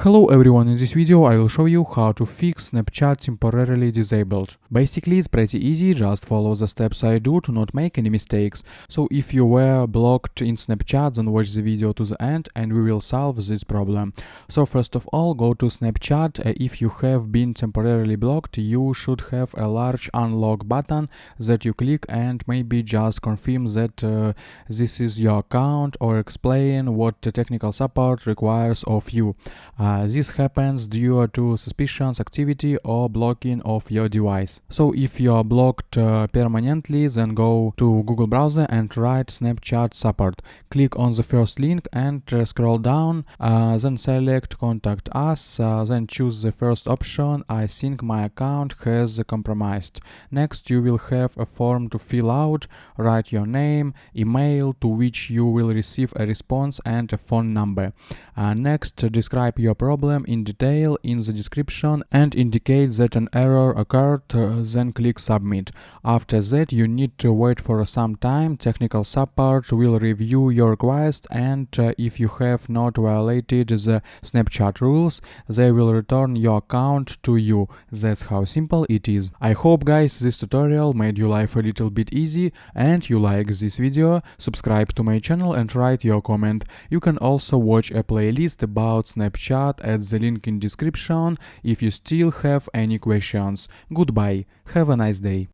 Hello everyone, in this video I will show you how to fix Snapchat temporarily disabled. Basically it's pretty easy, just follow the steps I do to not make any mistakes. So if you were blocked in Snapchat, then watch the video to the end and we will solve this problem. So first of all, go to Snapchat. If you have been temporarily blocked, you should have a large unlock button that you click and maybe just confirm that this is your account or explain what the technical support requires of you. This happens due to suspicious activity or blocking of your device. So if you are blocked permanently, then go to Google browser and write Snapchat support. Click on the first link and scroll down, then select contact us, then choose the first option, I think my account has compromised. Next you will have a form to fill out, write your name, email to which you will receive a response and a phone number. Next describe your problem in detail in the description and indicate that an error occurred, then click submit. After that you need to wait for some time. Technical support will review your request and if you have not violated the Snapchat rules, they will return your account to you. That's how simple it is. I hope guys this tutorial made your life a little bit easy and you like this video. Subscribe to my channel and write your comment. You can also watch a playlist about Snapchat at the link in description if you still have any questions. Goodbye, have a nice day.